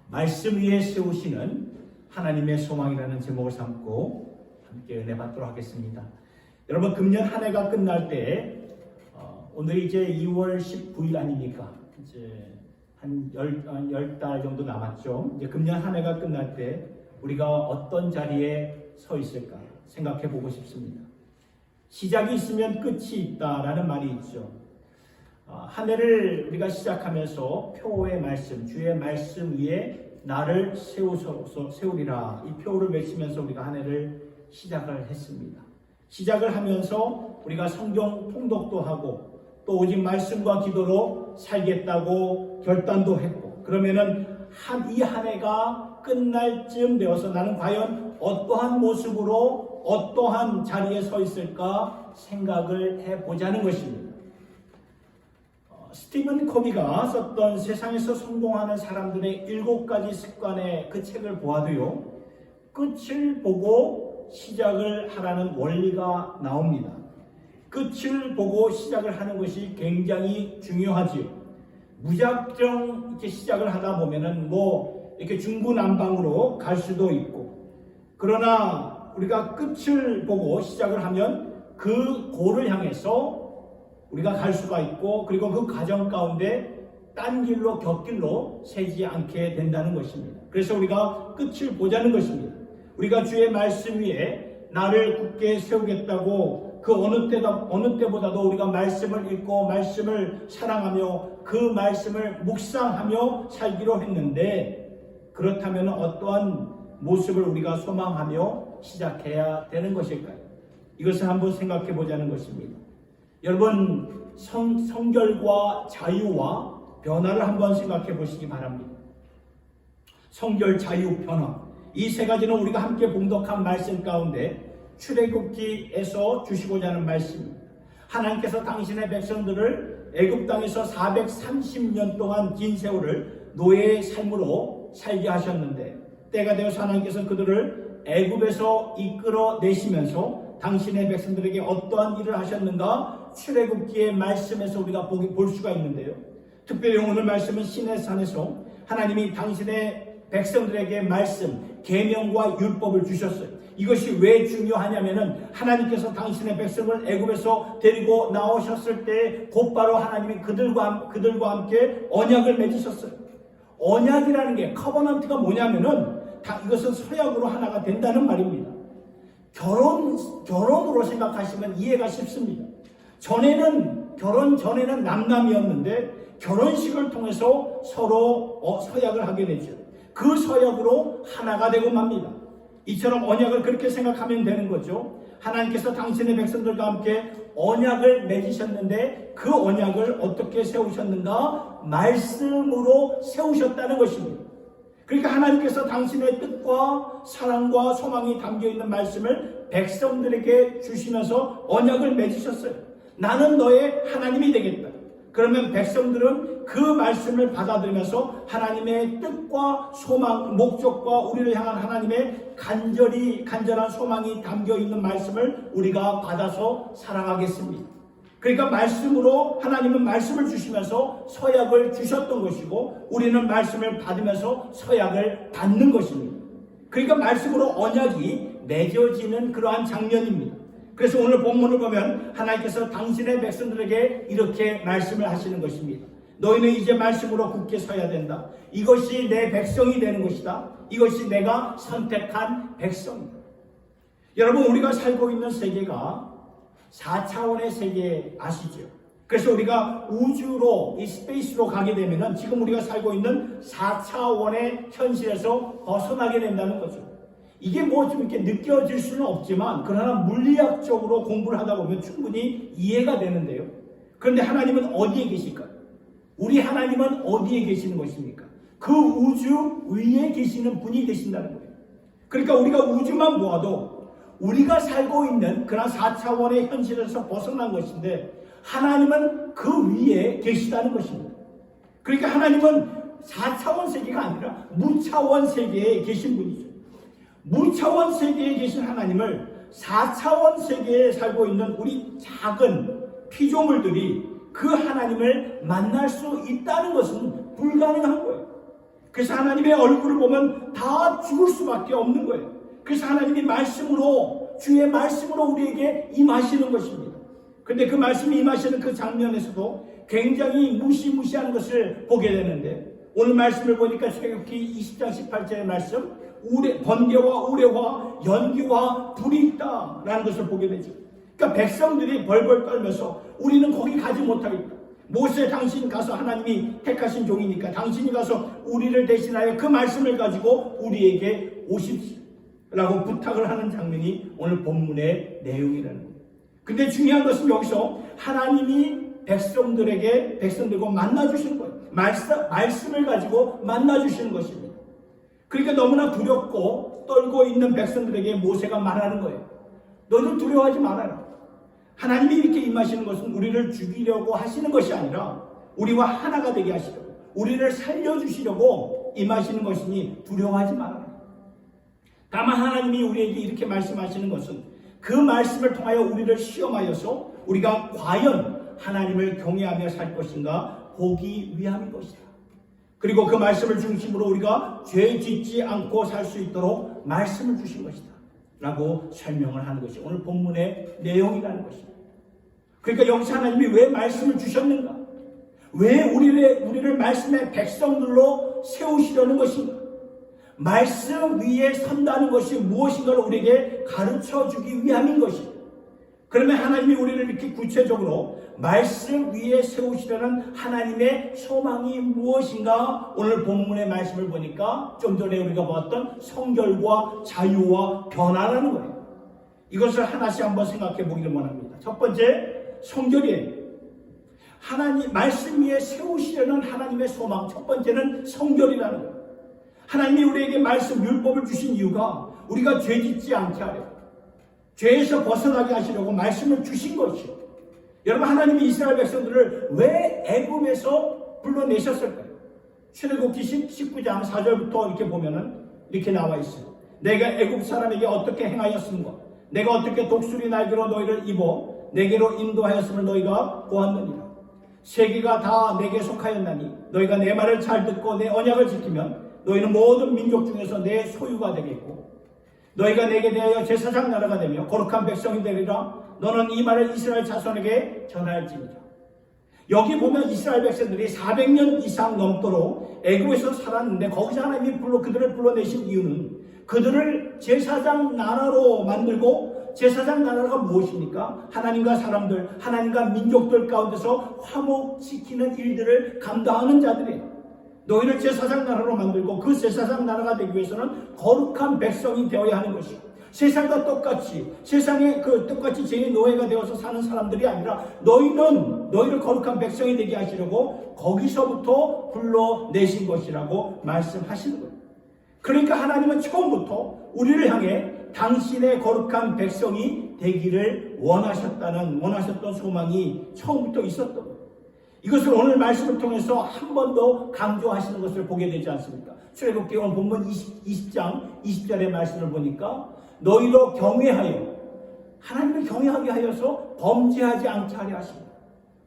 말씀 위에 세우시는 하나님의 소망이라는 제목을 삼고 함께 은혜 받도록 하겠습니다. 여러분, 금년 한 해가 끝날 때 오늘이 이제 2월 19일 아닙니까? 이제 한 10달 정도 남았죠. 이제 금년 한 해가 끝날 때 우리가 어떤 자리에 서 있을까 생각해 보고 싶습니다. 시작이 있으면 끝이 있다라는 말이 있죠. 한 해를 우리가 시작하면서 표의 말씀, 주의 말씀 위에 나를 세우리라, 이 표를 외치면서 우리가 한 해를 시작을 했습니다. 시작을 하면서 우리가 성경 통독도 하고 또 오직 말씀과 기도로 살겠다고 결단도 했고, 그러면은 이 한 해가 끝날 쯤 되어서 나는 과연 어떠한 모습으로 어떠한 자리에 서 있을까 생각을 해보자는 것입니다. 스티븐 코비가 썼던 세상에서 성공하는 사람들의 7가지 습관의 그 책을 보아도요, 끝을 보고 시작을 하라는 원리가 나옵니다. 끝을 보고 시작을 하는 것이 굉장히 중요하지요. 무작정 이렇게 시작을 하다 보면은 이렇게 중구난방으로 갈 수도 있고, 그러나 우리가 끝을 보고 시작을 하면 그 골을 향해서 우리가 갈 수가 있고, 그리고 그 과정 가운데 딴 길로 곁길로 새지 않게 된다는 것입니다. 그래서 우리가 끝을 보자는 것입니다. 우리가 주의 말씀 위에 나를 굳게 세우겠다고 그 어느 때보다도 우리가 말씀을 읽고 말씀을 사랑하며 그 말씀을 묵상하며 살기로 했는데, 그렇다면 어떠한 모습을 우리가 소망하며 시작해야 되는 것일까요? 이것을 한번 생각해 보자는 것입니다. 여러분, 성결과 자유와 변화를 한번 생각해 보시기 바랍니다. 성결, 자유, 변화, 이 세 가지는 우리가 함께 봉독한 말씀 가운데 출애굽기에서 주시고자 하는 말씀입니다. 하나님께서 당신의 백성들을 애굽 땅에서 430년 동안 긴 세월을 노예의 삶으로 살게 하셨는데, 때가 되어서 하나님께서 그들을 애굽에서 이끌어내시면서 당신의 백성들에게 어떠한 일을 하셨는가 출애굽기의 말씀에서 우리가 볼 수가 있는데요. 특별히 오늘 말씀은 시내산에서 하나님이 당신의 백성들에게 말씀, 계명과 율법을 주셨어요. 이것이 왜 중요하냐면은 하나님께서 당신의 백성을 애굽에서 데리고 나오셨을 때 곧바로 하나님이 그들과 함께 언약을 맺으셨어요. 언약이라는 게, 커버넌트가 뭐냐면은 이것은 서약으로 하나가 된다는 말입니다. 결혼으로 생각하시면 이해가 쉽습니다. 결혼 전에는 남남이었는데 결혼식을 통해서 서로 서약을 하게 되죠. 그 서약으로 하나가 되고 맙니다. 이처럼 언약을 그렇게 생각하면 되는 거죠. 하나님께서 당신의 백성들과 함께 언약을 맺으셨는데 그 언약을 어떻게 세우셨는가? 말씀으로 세우셨다는 것입니다. 그러니까 하나님께서 당신의 뜻과 사랑과 소망이 담겨있는 말씀을 백성들에게 주시면서 언약을 맺으셨어요. 나는 너의 하나님이 되겠다. 그러면 백성들은 그 말씀을 받아들이면서 하나님의 뜻과 소망, 목적과 우리를 향한 하나님의 간절한 소망이 담겨있는 말씀을 우리가 받아서 살아가겠습니다. 그러니까 말씀으로 하나님은 말씀을 주시면서 서약을 주셨던 것이고, 우리는 말씀을 받으면서 서약을 받는 것입니다. 그러니까 말씀으로 언약이 맺어지는 그러한 장면입니다. 그래서 오늘 본문을 보면 하나님께서 당신의 백성들에게 이렇게 말씀을 하시는 것입니다. 너희는 이제 말씀으로 굳게 서야 된다. 이것이 내 백성이 되는 것이다. 이것이 내가 선택한 백성이다. 여러분, 우리가 살고 있는 세계가 4차원의 세계 아시죠? 그래서 우리가 우주로, 이 스페이스로 가게 되면은 지금 우리가 살고 있는 4차원의 현실에서 벗어나게 된다는 거죠. 이게 좀 이렇게 느껴질 수는 없지만, 그러나 물리학적으로 공부를 하다 보면 충분히 이해가 되는데요. 그런데 하나님은 어디에 계실까요? 우리 하나님은 어디에 계시는 것입니까? 그 우주 위에 계시는 분이 계신다는 거예요. 그러니까 우리가 우주만 보아도 우리가 살고 있는 그런 4차원의 현실에서 벗어난 것인데, 하나님은 그 위에 계시다는 것입니다. 그러니까 하나님은 4차원 세계가 아니라 무차원 세계에 계신 분이죠. 무차원 세계에 계신 하나님을 4차원 세계에 살고 있는 우리 작은 피조물들이 그 하나님을 만날 수 있다는 것은 불가능한 거예요. 그래서 하나님의 얼굴을 보면 다 죽을 수밖에 없는 거예요. 그래서 하나님이 말씀으로, 주의 말씀으로 우리에게 임하시는 것입니다. 근데 그 말씀이 임하시는 그 장면에서도 굉장히 무시무시한 것을 보게 되는데, 오늘 말씀을 보니까 출애굽기 20장 18절의 말씀, 번개와 우레와 연기와 불이 있다라는 것을 보게 되죠. 그러니까 백성들이 벌벌 떨면서 우리는 거기 가지 못하겠다. 모세, 당신 가서, 하나님이 택하신 종이니까 당신이 가서 우리를 대신하여 그 말씀을 가지고 우리에게 오십시오 라고 부탁을 하는 장면이 오늘 본문의 내용이라는 거예요. 근데 중요한 것은 여기서 하나님이 백성들과 만나주시는 거예요. 말씀을 가지고 만나주시는 것입니다. 그러니까 너무나 두렵고 떨고 있는 백성들에게 모세가 말하는 거예요. 너희들 두려워하지 말아라. 하나님이 이렇게 임하시는 것은 우리를 죽이려고 하시는 것이 아니라 우리와 하나가 되게 하시려고, 우리를 살려주시려고 임하시는 것이니 두려워하지 말아라. 다만 하나님이 우리에게 이렇게 말씀하시는 것은 그 말씀을 통하여 우리를 시험하여서 우리가 과연 하나님을 경외하며 살 것인가 보기 위함인 것이다. 그리고 그 말씀을 중심으로 우리가 죄 짓지 않고 살 수 있도록 말씀을 주신 것이다 라고 설명을 하는 것이 오늘 본문의 내용이라는 것입니다. 그러니까 여기서 하나님이 왜 말씀을 주셨는가? 왜 우리를 말씀의 백성들로 세우시려는 것인가? 말씀 위에 선다는 것이 무엇인가를 우리에게 가르쳐주기 위함인 것입니다. 그러면 하나님이 우리를 이렇게 구체적으로 말씀 위에 세우시려는 하나님의 소망이 무엇인가? 오늘 본문의 말씀을 보니까 좀 전에 우리가 보았던 성결과 자유와 변화라는 거예요. 이것을 하나씩 한번 생각해 보기를 원합니다. 첫 번째, 성결이에요. 하나님 말씀 위에 세우시려는 하나님의 소망, 첫 번째는 성결이라는 거예요. 하나님이 우리에게 말씀 율법을 주신 이유가 우리가 죄 짓지 않게 하려고, 죄에서 벗어나게 하시려고 말씀을 주신 것이요. 여러분, 하나님이 이스라엘 백성들을 왜 애굽에서 불러내셨을까요? 출애굽기 19장 4절부터 이렇게 보면은 이렇게 나와 있어요. 내가 애굽 사람에게 어떻게 행하였음과 내가 어떻게 독수리 날개로 너희를 입어 내게로 인도하였음을 너희가 보았느니라. 세계가 다 내게 속하였나니 너희가 내 말을 잘 듣고 내 언약을 지키면 너희는 모든 민족 중에서 내 소유가 되겠고 너희가 내게 대하여 제사장 나라가 되며 거룩한 백성이 되리라. 너는 이 말을 이스라엘 자손에게 전할지니라. 여기 보면 이스라엘 백성들이 400년 이상 넘도록 애굽에서 살았는데 거기서 하나님이 그들을 불러내신 이유는 그들을 제사장 나라로 만들고, 제사장 나라가 무엇입니까? 하나님과 사람들, 하나님과 민족들 가운데서 화목시키는 일들을 감당하는 자들이에요. 너희를 제사장 나라로 만들고 그 제사장 나라가 되기 위해서는 거룩한 백성이 되어야 하는 것이고, 세상과 똑같이 세상에 똑같이 죄의 노예가 되어서 사는 사람들이 아니라 너희를 거룩한 백성이 되게 하시려고 거기서부터 불러내신 것이라고 말씀하시는 거예요. 그러니까 하나님은 처음부터 우리를 향해 당신의 거룩한 백성이 되기를 원하셨던 소망이 처음부터 있었던 거예요. 이것을 오늘 말씀을 통해서 한 번 더 강조하시는 것을 보게 되지 않습니까? 출애굽기 오늘 본문 20장 20절의 말씀을 보니까 너희로 경외하여, 하나님을 경외하게 하여서 범죄하지 않게 하려 하십니다.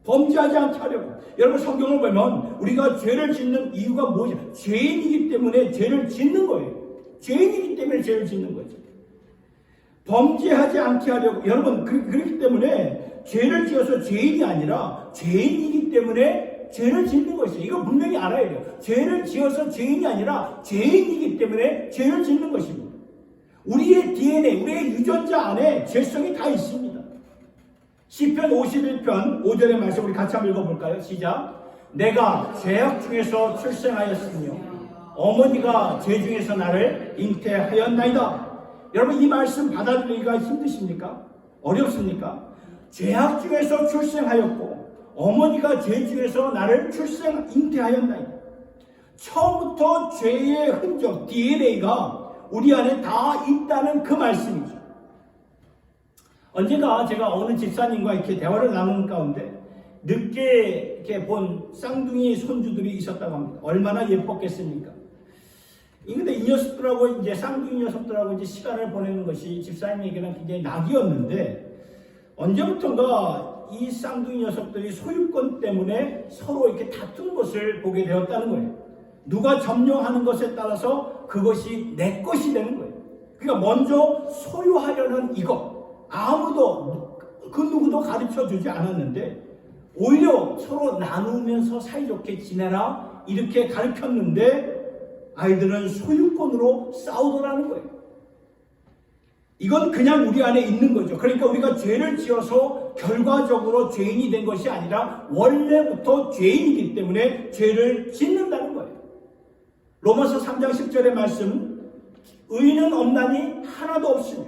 범죄하지 않게 하려고. 여러분, 성경을 보면 우리가 죄를 짓는 이유가 무엇이냐? 죄인이기 때문에 죄를 짓는 거예요. 죄인이기 때문에 죄를 짓는 거죠. 범죄하지 않게 하려고. 여러분, 그렇기 때문에 죄를 지어서 죄인이 아니라 죄인이기 때문에 죄를 짓는 것이에요. 이거 분명히 알아야 돼요. 죄를 지어서 죄인이 아니라 죄인이기 때문에 죄를 짓는 것입니다. 우리의 DNA, 우리의 유전자 안에 죄성이 다 있습니다. 시편 51편 5절의 말씀 우리 같이 한번 읽어볼까요? 시작. 내가 죄악 중에서 출생하였으며 어머니가 죄 중에서 나를 잉태하였나이다. 여러분, 이 말씀 받아들이기가 힘드십니까? 어렵습니까? 죄악 중에서 출생하였고 어머니가 죄 중에서 나를 잉태하였나이다. 처음부터 죄의 흔적, DNA가 우리 안에 다 있다는 그 말씀이죠. 언젠가 제가 어느 집사님과 이렇게 대화를 나누는 가운데 늦게 이렇게 본 쌍둥이 손주들이 있었다고 합니다. 얼마나 예뻤겠습니까? 근데 이 녀석들하고 쌍둥이 녀석들하고 시간을 보내는 것이 집사님에게는 굉장히 낙이었는데, 언제부턴가 이 쌍둥이 녀석들이 소유권 때문에 서로 이렇게 다투는 것을 보게 되었다는 거예요. 누가 점령하는 것에 따라서 그것이 내 것이 되는 거예요. 그러니까 먼저 소유하려는 이것, 아무도 그 누구도 가르쳐 주지 않았는데 오히려 서로 나누면서 사이좋게 지내라 이렇게 가르쳤는데 아이들은 소유권으로 싸우더라는 거예요. 이건 그냥 우리 안에 있는 거죠. 그러니까 우리가 죄를 지어서 결과적으로 죄인이 된 것이 아니라 원래부터 죄인이기 때문에 죄를 짓는다는 거예요. 로마서 3장 10절의 말씀, 의인은 없나니 하나도 없으며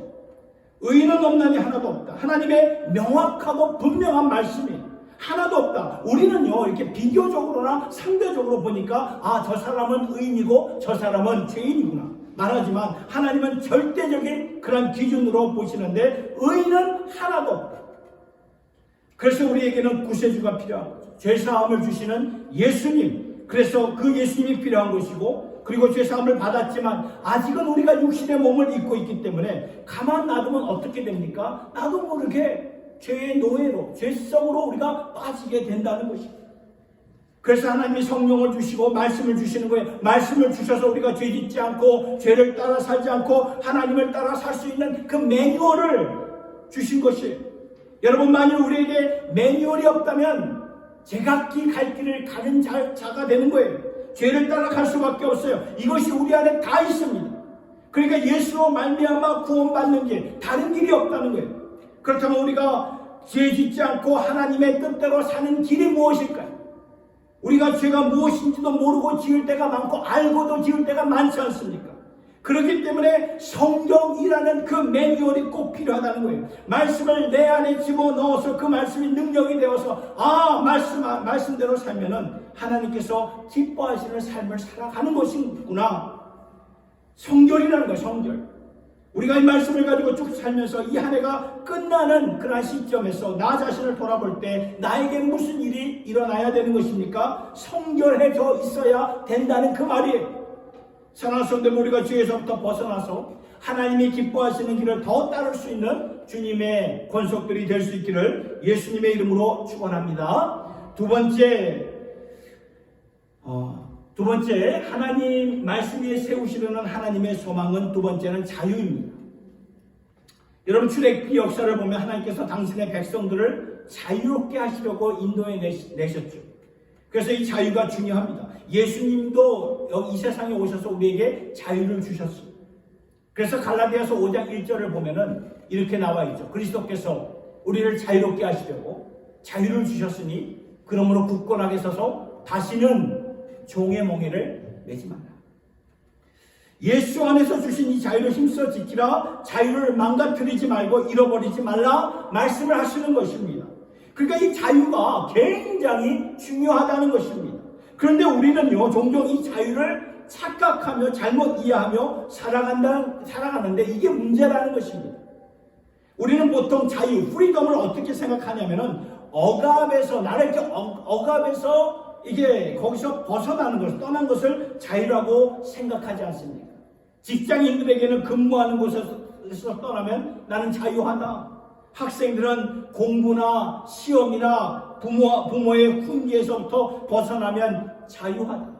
의인은 없나니 하나도 없다. 하나님의 명확하고 분명한 말씀이 하나도 없다. 우리는요 이렇게 비교적으로나 상대적으로 보니까 저 사람은 의인이고 저 사람은 죄인이구나 말하지만 하나님은 절대적인 그런 기준으로 보시는데 의인은 하나도 없다. 그래서 우리에게는 구세주가 필요한 거죠. 죄사함을 주시는 예수님. 그래서 그 예수님이 필요한 것이고 그리고 죄사함을 받았지만 아직은 우리가 육신의 몸을 입고 있기 때문에 가만 놔두면 어떻게 됩니까? 나도 모르게 죄의 노예로 죄성으로 우리가 빠지게 된다는 것입니다. 그래서 하나님이 성령을 주시고 말씀을 주시는 거예요. 말씀을 주셔서 우리가 죄짓지 않고 죄를 따라 살지 않고 하나님을 따라 살 수 있는 그 매뉴얼을 주신 것이에요. 여러분 만일 우리에게 매뉴얼이 없다면 제각기 갈 길을 가는 자가 되는 거예요. 죄를 따라갈 수밖에 없어요. 이것이 우리 안에 다 있습니다. 그러니까 예수로 말미암아 구원받는 길, 다른 길이 없다는 거예요. 그렇다면 우리가 죄짓지 않고 하나님의 뜻대로 사는 길이 무엇일까요? 우리가 죄가 무엇인지도 모르고 지을 때가 많고 알고도 지을 때가 많지 않습니까? 그렇기 때문에 성경이라는 그 매뉴얼이 꼭 필요하다는 거예요. 말씀을 내 안에 집어넣어서 그 말씀이 능력이 되어서 말씀대로 살면은 하나님께서 기뻐하시는 삶을 살아가는 것이구나. 성결이라는 거예요. 성결. 우리가 이 말씀을 가지고 쭉 살면서 이 한 해가 끝나는 그런 시점에서 나 자신을 돌아볼 때 나에게 무슨 일이 일어나야 되는 것입니까? 성결해져 있어야 된다는 그 말이에요. 사랑하는 성도님, 우리가 죄에서부터 벗어나서 하나님이 기뻐하시는 길을 더 따를 수 있는 주님의 권속들이 될 수 있기를 예수님의 이름으로 축원합니다. 두 번째 하나님 말씀에 세우시려는 하나님의 소망은 두 번째는 자유입니다. 여러분 출애굽기 역사를 보면 하나님께서 당신의 백성들을 자유롭게 하시려고 인도해 내셨죠. 그래서 이 자유가 중요합니다. 예수님도 이 세상에 오셔서 우리에게 자유를 주셨습니다. 그래서 갈라디아서 5장 1절을 보면은 이렇게 나와 있죠. 그리스도께서 우리를 자유롭게 하시려고 자유를 주셨으니 그러므로 굳건하게 서서 다시는 종의 몽에를 매지 말라. 예수 안에서 주신 이 자유를 힘써 지키라. 자유를 망가뜨리지 말고 잃어버리지 말라 말씀을 하시는 것입니다. 그러니까 이 자유가 굉장히 중요하다는 것입니다. 그런데 우리는요 종종 이 자유를 착각하며 잘못 이해하며 살아가는데 이게 문제라는 것입니다. 우리는 보통 자유, 프리덤을 어떻게 생각하냐면은 억압에서 나를 이렇게 억압에서 이게 거기서 벗어나는 것을 떠난 것을 자유라고 생각하지 않습니까? 직장인들에게는 근무하는 곳에서 떠나면 나는 자유하다. 학생들은 공부나 시험이나 부모의 훈계에서부터 벗어나면 자유하다.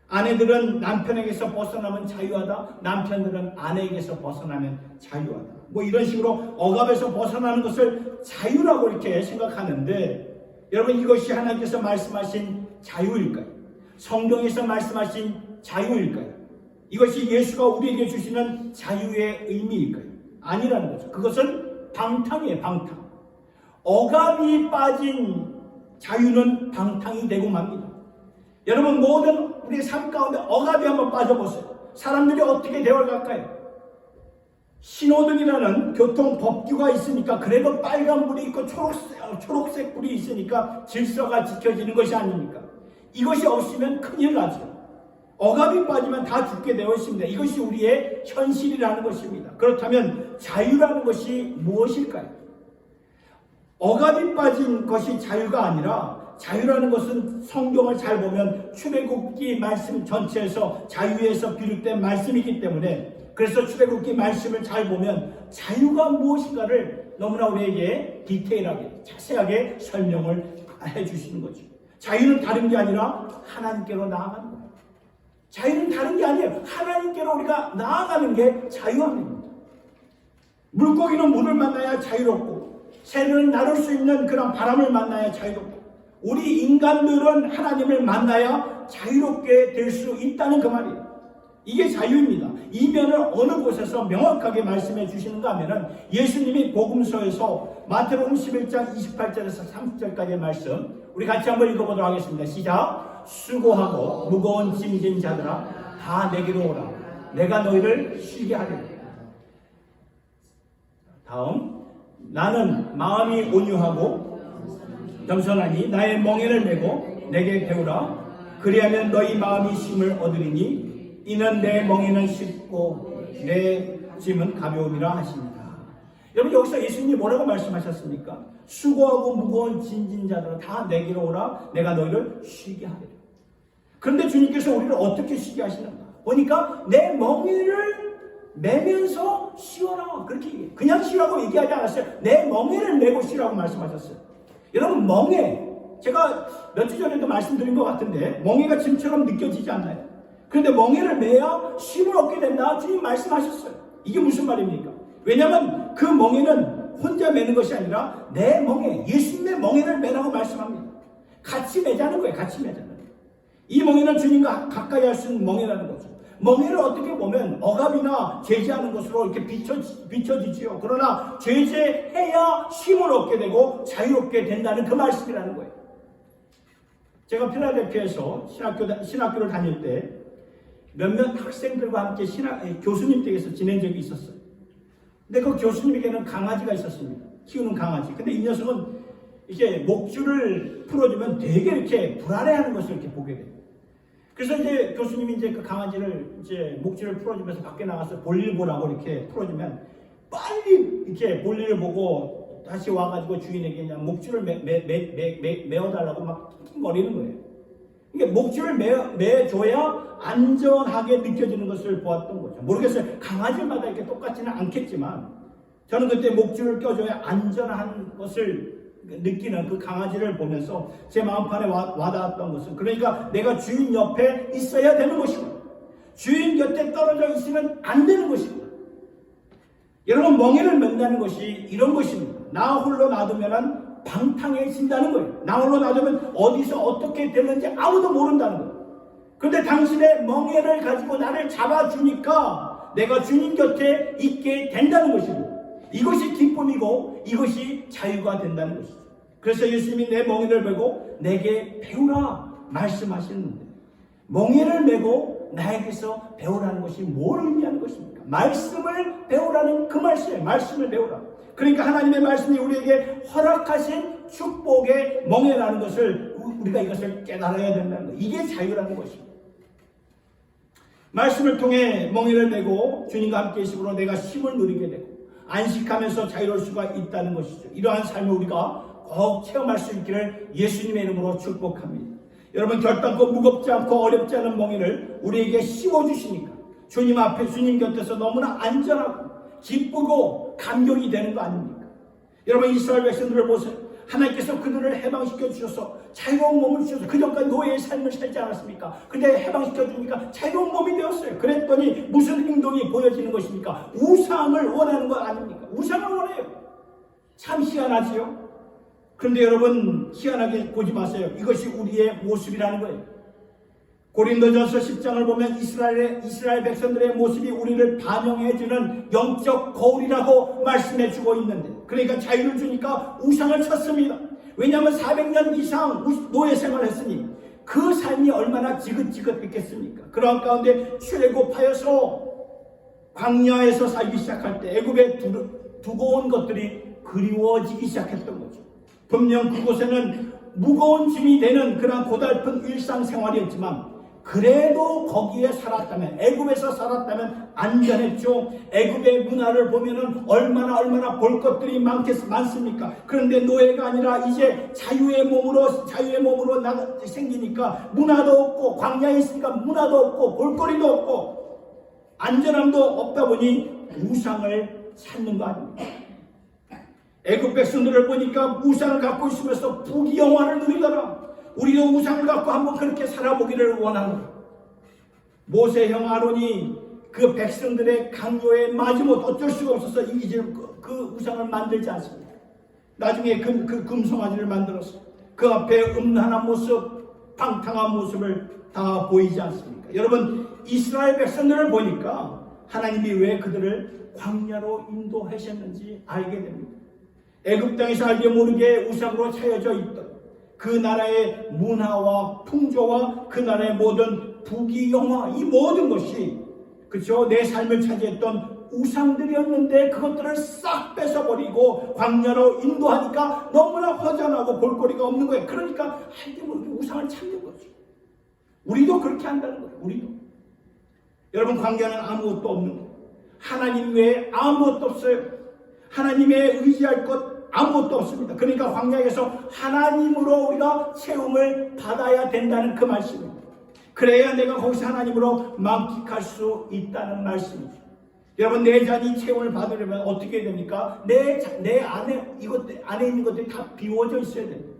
아내들은 남편에게서 벗어나면 자유하다. 남편들은 아내에게서 벗어나면 자유하다. 뭐 이런 식으로 억압에서 벗어나는 것을 자유라고 이렇게 생각하는데 여러분 이것이 하나님께서 말씀하신 자유일까요? 성경에서 말씀하신 자유일까요? 이것이 예수가 우리에게 주시는 자유의 의미일까요? 아니라는 거죠. 그것은 방탕이에요. 방탕. 억압이 빠진 자유는 방탕이 되고 맙니다. 여러분 모든 우리 삶 가운데 억압이 한번 빠져보세요. 사람들이 어떻게 대화할까요? 신호등이라는 교통법규가 있으니까 그래도 빨간불이 있고 초록색 불이 있으니까 질서가 지켜지는 것이 아닙니까? 이것이 없으면 큰일 나죠. 억압이 빠지면 다 죽게 되어 있습니다. 이것이 우리의 현실이라는 것입니다. 그렇다면 자유라는 것이 무엇일까요? 억압이 빠진 것이 자유가 아니라 자유라는 것은 성경을 잘 보면 출애굽기 말씀 전체에서 자유에서 비롯된 말씀이기 때문에 그래서 출애굽기 말씀을 잘 보면 자유가 무엇인가를 너무나 우리에게 디테일하게 자세하게 설명을 해 주시는 거죠. 자유는 다른 게 아니라 하나님께로 나아가는 거예요. 자유는 다른 게 아니에요. 하나님께로 우리가 나아가는 게 자유 아닙니다. 물고기는 물을 만나야 자유롭고, 새는 나를 수 있는 그런 바람을 만나야 자유롭고, 우리 인간들은 하나님을 만나야 자유롭게 될 수 있다는 그 말이에요. 이게 자유입니다. 이 면을 어느 곳에서 명확하게 말씀해 주시는가 하면은 예수님이 복음서에서 마태복음 11장 28절에서 30절까지의 말씀, 우리 같이 한번 읽어보도록 하겠습니다. 시작. 수고하고 무거운 짐진 자들아 다 내게로 오라. 내가 너희를 쉬게 하리라. 다음, 나는 마음이 온유하고 겸손하니 나의 멍에를 메고 내게 배우라. 그리하면 너희 마음이 쉼을 얻으리니 이는 내 멍에는 쉽고 내 짐은 가벼움이라 하십니다. 여러분, 여기서 예수님이 뭐라고 말씀하셨습니까? 수고하고 무거운 짐진 자들은 다 내게로 오라. 내가 너희를 쉬게 하리라. 그런데 주님께서 우리를 어떻게 쉬게 하시는가? 보니까 내 멍에를 매면서 쉬어라. 그렇게 얘기해요. 그냥 쉬라고 얘기하지 않았어요. 내 멍에를 메고 쉬라고 말씀하셨어요. 여러분, 멍에, 제가 며칠 전에도 말씀드린 것 같은데 멍에가 짐처럼 느껴지지 않나요? 그런데 멍에를 메야 쉼을 얻게 된다. 주님 말씀하셨어요. 이게 무슨 말입니까? 왜냐하면 그 멍에는 혼자 메는 것이 아니라 내 멍에, 예수님의 멍에를 메라고 말씀합니다. 같이 메자는 거예요. 같이 메자는 거예요. 이 멍에는 주님과 가까이 할 수 있는 멍에라는 거죠. 멍에를 어떻게 보면 억압이나 제재하는 것으로 이렇게 비춰지지요. 그러나 제재해야 쉼을 얻게 되고 자유롭게 된다는 그 말씀이라는 거예요. 제가 필라델피아에서 신학교를 다닐 때 몇몇 학생들과 함께 교수님 댁에서 지낸 적이 있었어요. 근데 그 교수님에게는 강아지가 있었습니다. 키우는 강아지. 근데 이 녀석은 이렇게 목줄을 풀어주면 되게 이렇게 불안해하는 것을 이렇게 보게 돼요. 그래서 이제 교수님이 이제 그 강아지를 이제 목줄을 풀어주면서 밖에 나가서 볼일 보라고 이렇게 풀어주면 빨리 이렇게 볼일을 보고 다시 와가지고 주인에게 그냥 목줄을 메어달라고 막 낑낑거리는 거예요. 그러니까 목줄을 매줘야 안전하게 느껴지는 것을 보았던 거죠. 모르겠어요. 강아지마다 이렇게 똑같지는 않겠지만 저는 그때 목줄을 껴줘야 안전한 것을 느끼는 그 강아지를 보면서 제 마음판에 와닿았던 것은, 그러니까 내가 주인 옆에 있어야 되는 것이고 주인 곁에 떨어져 있으면 안 되는 것입니다. 여러분, 멍에를 맨다는 것이 이런 것입니다. 나 홀로 놔두면 방탕해진다는 거예요. 나 홀로 놔두면 어디서 어떻게 되는지 아무도 모른다는 거예요. 그런데 당신의 멍에를 가지고 나를 잡아주니까 내가 주님 곁에 있게 된다는 것입니다. 이것이 기쁨이고 이것이 자유가 된다는 것이죠. 그래서 예수님이 내 멍에를 메고 내게 배우라 말씀하시는데, 멍에를 메고 나에게서 배우라는 것이 뭘 의미하는 것입니까? 말씀을 배우라는 그 말씀이에요. 말씀을 배우라. 그러니까 하나님의 말씀이 우리에게 허락하신 축복의 멍에라는 것을 우리가 이것을 깨달아야 된다는 거예요. 이게 자유라는 것입니다. 말씀을 통해 멍에를 메고 주님과 함께 있으므로 내가 쉼을 누리게 되고 안식하면서 자유로울 수가 있다는 것이죠. 이러한 삶을 우리가 꼭 체험할 수 있기를 예수님의 이름으로 축복합니다. 여러분, 결단코 무겁지 않고 어렵지 않은 멍에를 우리에게 씌워주시니까 주님 앞에, 주님 곁에서 너무나 안전하고 기쁘고 감격이 되는 거 아닙니까? 여러분, 이스라엘 백성들을 보세요. 하나님께서 그들을 해방시켜 주셔서 자유로운 몸을 주셔서 그전까지 노예의 삶을 살지 않았습니까? 근데 해방시켜 주니까 자유로운 몸이 되었어요. 그랬더니 무슨 행동이 보여지는 것입니까? 우상을 원하는 것 아닙니까? 우상을 원해요. 참 희한하지요? 그런데 여러분, 희한하게 보지 마세요. 이것이 우리의 모습이라는 거예요. 고린도전서 10장을 보면 이스라엘 백성들의 모습이 우리를 반영해주는 영적 거울이라고 말씀해주고 있는데, 그러니까 자유를 주니까 우상을 쳤습니다. 왜냐하면 400년 이상 노예 생활을 했으니 그 삶이 얼마나 지긋지긋했겠습니까? 그런 가운데 출애굽하여서 광야에서 살기 시작할 때 애굽에 두고 온 것들이 그리워지기 시작했던 거죠. 분명 그곳에는 무거운 짐이 되는 그런 고달픈 일상생활이었지만 그래도 거기에 살았다면, 애굽에서 살았다면 안전했죠. 애굽의 문화를 보면은 얼마나 볼 것들이 많습니까? 그런데 노예가 아니라 이제 자유의 몸으로 생기니까 문화도 없고, 광야에 있으니까 문화도 없고, 볼거리도 없고, 안전함도 없다 보니 우상을 찾는 거 아닙니까? 애굽 백성들을 보니까 우상을 갖고 있으면서 부귀영화를 누리더라. 우리도 우상을 갖고 한번 그렇게 살아보기를 원하노라. 모세 형 아론이 그 백성들의 강요에 맞으면 어쩔 수가 없어서 이기질 그 우상을 만들지 않습니다. 나중에 그 금송아지를 만들어서 그 앞에 음란한 모습, 방탕한 모습을 다 보이지 않습니까? 여러분, 이스라엘 백성들을 보니까 하나님이 왜 그들을 광야로 인도하셨는지 알게 됩니다. 애굽 땅에서 알게 모르게 우상으로 차여져 있던 그 나라의 문화와 풍조와 그 나라의 모든 부귀영화, 이 모든 것이 그렇죠? 내 삶을 차지했던 우상들이었는데 그것들을 싹 뺏어버리고 광야로 인도하니까 너무나 허전하고 볼거리가 없는 거예요. 그러니까 알게 모르게 우상을 찾는 거죠. 우리도 그렇게 한다는 거예요. 우리도. 여러분, 광야는 아무것도 없는 거예요. 하나님 외에 아무것도 없어요. 하나님의 의지할 것 아무것도 없습니다. 그러니까 광야에서 하나님으로 우리가 체험을 받아야 된다는 그 말씀입니다. 그래야 내가 거기서 하나님으로 만끽할 수 있다는 말씀이죠. 여러분, 내 자녀이 체험을 받으려면 어떻게 됩니까? 내 안에 이것 안에 있는 것들이 다 비워져 있어야 됩니다.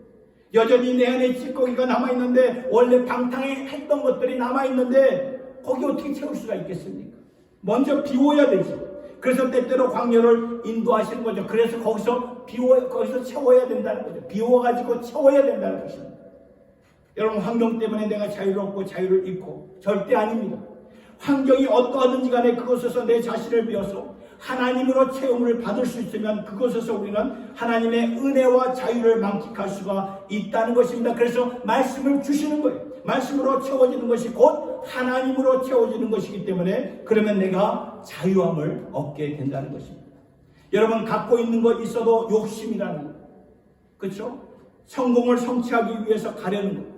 여전히 내 안에 찌꺼기가 남아있는데, 원래 방탕했던 것들이 남아있는데 거기 어떻게 채울 수가 있겠습니까? 먼저 비워야 되지. 그래서 때때로 광야를 인도하시는 거죠. 그래서 거기서 채워야 된다는 거죠. 비워가지고 채워야 된다는 것입니다. 여러분, 환경 때문에 내가 자유를 얻고 자유를 잃고 절대 아닙니다. 환경이 어떠하든지 간에 그곳에서 내 자신을 비워서 하나님으로 체험을 받을 수 있으면 그곳에서 우리는 하나님의 은혜와 자유를 만끽할 수가 있다는 것입니다. 그래서 말씀을 주시는 거예요. 말씀으로 채워지는 것이 곧 하나님으로 채워지는 것이기 때문에 그러면 내가 자유함을 얻게 된다는 것입니다. 여러분, 갖고 있는 것 있어도 욕심이라는 것, 그렇죠? 성공을 성취하기 위해서 가려는 것,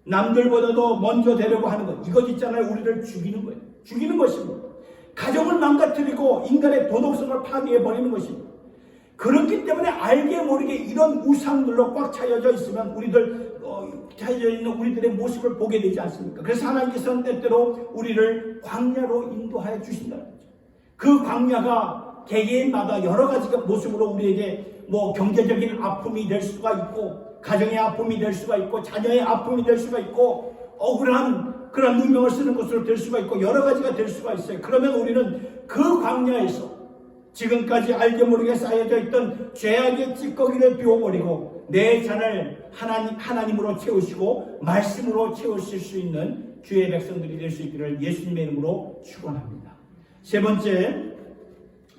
남들보다도 먼저 되려고 하는 것, 이것 있잖아요. 우리를 죽이는 거예요. 죽이는 것입니다. 가정을 망가뜨리고 인간의 도덕성을 파괴해버리는 것입니다. 그렇기 때문에 알게 모르게 이런 우상들로 꽉 차여져 있으면 차여져 있는 우리들의 모습을 보게 되지 않습니까? 그래서 하나님께서는 때때로 우리를 광야로 인도하여 주신다는 거죠. 그 광야가 개개인마다 여러 가지 모습으로 우리에게 경제적인 아픔이 될 수가 있고, 가정의 아픔이 될 수가 있고, 자녀의 아픔이 될 수가 있고, 억울한 그런 누명을 쓰는 것으로 될 수가 있고, 여러 가지가 될 수가 있어요. 그러면 우리는 그 광야에서 지금까지 알게 모르게 쌓여져 있던 죄악의 찌꺼기를 비워버리고 내 잔을 하나님으로 채우시고 말씀으로 채우실 수 있는 주의 백성들이 될 수 있기를 예수님의 이름으로 축원합니다. 세 번째,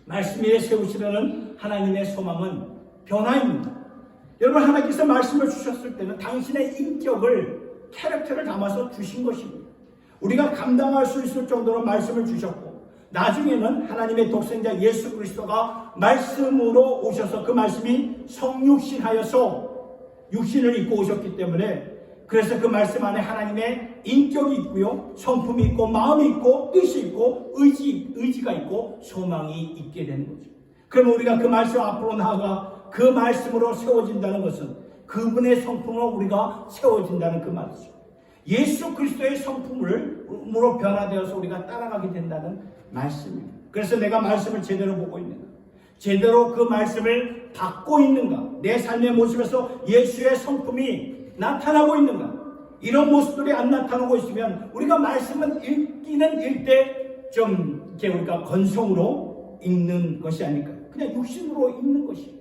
말씀 위에 세우시려는 하나님의 소망은 변화입니다. 여러분, 하나님께서 말씀을 주셨을 때는 당신의 인격을, 캐릭터를 담아서 주신 것입니다. 우리가 감당할 수 있을 정도로 말씀을 주셨고, 나중에는 하나님의 독생자 예수 그리스도가 말씀으로 오셔서 그 말씀이 성육신하여서 육신을 입고 오셨기 때문에, 그래서 그 말씀 안에 하나님의 인격이 있고요, 성품이 있고, 마음이 있고, 뜻이 있고, 의지가 있고, 소망이 있게 되는 거죠. 그러면 우리가 그 말씀 앞으로 나아가 그 말씀으로 세워진다는 것은 그분의 성품으로 우리가 세워진다는 그 말이죠. 예수 그리스도의 성품으로 변화되어서 우리가 따라가게 된다는 말씀입니다. 그래서 내가 말씀을 제대로 보고 있는가, 제대로 그 말씀을 받고 있는가, 내 삶의 모습에서 예수의 성품이 나타나고 있는가, 이런 모습들이 안 나타나고 있으면 우리가 말씀은 읽기는 읽되 좀 이렇게 우리가 건성으로 읽는 것이 아닐까요? 그냥 육신으로 읽는 것이에요.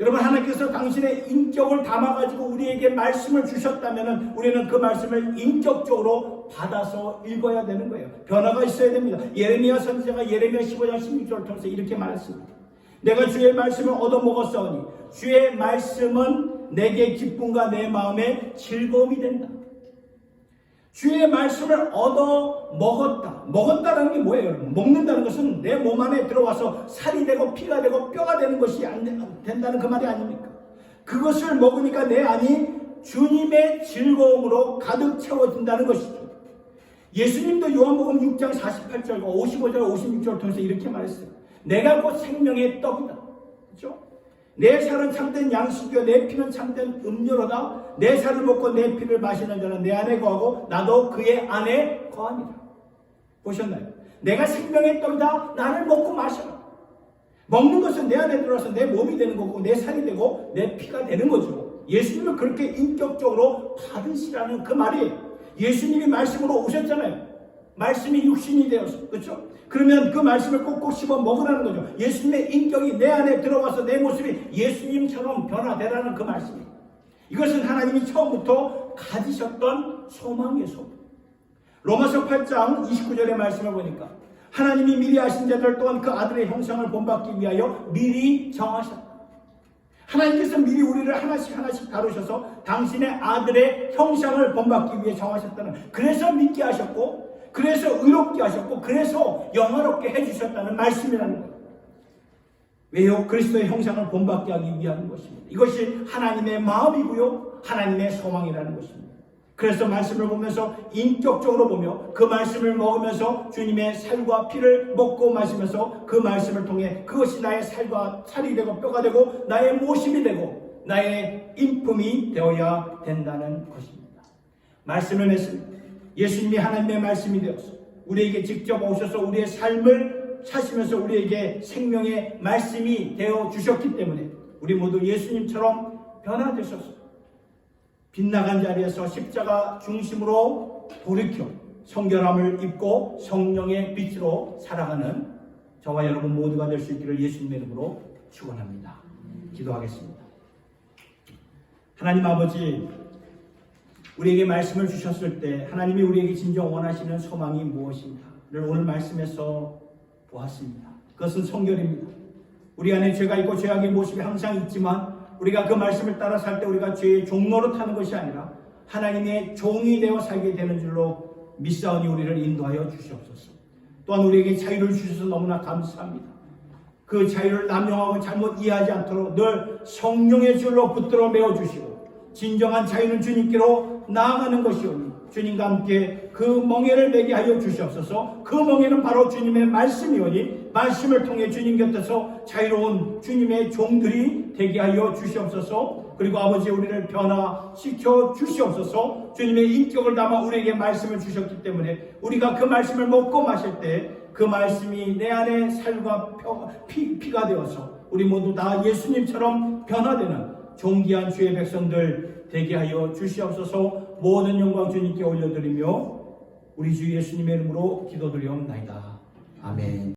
여러분, 하나님께서 당신의 인격을 담아가지고 우리에게 말씀을 주셨다면 우리는 그 말씀을 인격적으로 받아서 읽어야 되는 거예요. 변화가 있어야 됩니다. 예레미야 선지자가 예레미야 15장 16절을 통해서 이렇게 말했습니다. 내가 주의 말씀을 얻어먹었사오니 주의 말씀은 내게 기쁨과 내 마음에 즐거움이 된다. 주의 말씀을 얻어 먹었다. 먹었다는 게 뭐예요, 여러분? 먹는다는 것은 내 몸 안에 들어와서 살이 되고 피가 되고 뼈가 되는 것이 안 된다는 그 말이 아닙니까? 그것을 먹으니까 내 안이 주님의 즐거움으로 가득 채워진다는 것이죠. 예수님도 요한복음 6장 48절과 55절, 56절을 통해서 이렇게 말했어요. 내가 곧 생명의 떡이다. 그렇죠? 내 살은 참된 양식이요 내 피는 참된 음료로다. 내 살을 먹고 내 피를 마시는 자는 내 안에 거하고 나도 그의 안에 거하니라. 보셨나요? 내가 생명의 떡이다. 나를 먹고 마셔라. 먹는 것은 내 안에 들어와서 내 몸이 되는 거고 내 살이 되고 내 피가 되는 거죠. 예수님을 그렇게 인격적으로 받으시라는 그 말이에요. 예수님이 말씀으로 오셨잖아요. 말씀이 육신이 되어서, 그렇죠? 그러면 그 말씀을 꼭꼭 씹어 먹으라는 거죠. 예수님의 인격이 내 안에 들어와서 내 모습이 예수님처럼 변화되라는 그 말씀이에요. 이것은 하나님이 처음부터 가지셨던 소망의 소망. 로마서 8장 29절의 말씀을 보니까 하나님이 미리 아신 자들 또한 그 아들의 형상을 본받기 위하여 미리 정하셨다. 하나님께서 미리 우리를 하나씩 다루셔서 당신의 아들의 형상을 본받기 위해 정하셨다는, 그래서 믿게 하셨고, 그래서 의롭게 하셨고, 그래서 영화롭게 해주셨다는 말씀이라는 거예요. 왜요? 그리스도의 형상을 본받게 하기 위한 것입니다. 이것이 하나님의 마음이고요, 하나님의 소망이라는 것입니다. 그래서 말씀을 보면서 인격적으로 보며 그 말씀을 먹으면서 주님의 살과 피를 먹고 마시면서 그 말씀을 통해 그것이 나의 살과 살이 되고 뼈가 되고 나의 모심이 되고 나의 인품이 되어야 된다는 것입니다. 말씀을 맺습니다. 예수님이 하나님의 말씀이 되어서 우리에게 직접 오셔서 우리의 삶을 사시면서 우리에게 생명의 말씀이 되어 주셨기 때문에 우리 모두 예수님처럼 변화되셔서 빗나간 자리에서 십자가 중심으로 돌이켜 성결함을 입고 성령의 빛으로 살아가는 저와 여러분 모두가 될 수 있기를 예수님의 이름으로 축원합니다. 기도하겠습니다. 하나님 아버지, 우리에게 말씀을 주셨을 때 하나님이 우리에게 진정 원하시는 소망이 무엇인가를 오늘 말씀에서 보았습니다. 그것은 성결입니다. 우리 안에 죄가 있고 죄악의 모습이 항상 있지만 우리가 그 말씀을 따라 살 때 우리가 죄의 종노릇하는 것이 아니라 하나님의 종이 되어 살게 되는 줄로 믿사오니 우리를 인도하여 주시옵소서. 또한 우리에게 자유를 주셔서 너무나 감사합니다. 그 자유를 남용하고 잘못 이해하지 않도록 늘 성령의 줄로 붙들어 메어주시고 진정한 자유는 주님께로 나아가는 것이오니 주님과 함께 그 멍에를 매게 하여 주시옵소서. 그 멍에는 바로 주님의 말씀이오니 말씀을 통해 주님 곁에서 자유로운 주님의 종들이 되게 하여 주시옵소서. 그리고 아버지, 우리를 변화시켜 주시옵소서. 주님의 인격을 담아 우리에게 말씀을 주셨기 때문에 우리가 그 말씀을 먹고 마실 때 그 말씀이 내 안에 살과 피가 되어서 우리 모두 다 예수님처럼 변화되는 존귀한 주의 백성들 되게 하여 주시옵소서. 모든 영광 주님께 올려드리며 우리 주 예수님의 이름으로 기도드리옵나이다. 아멘.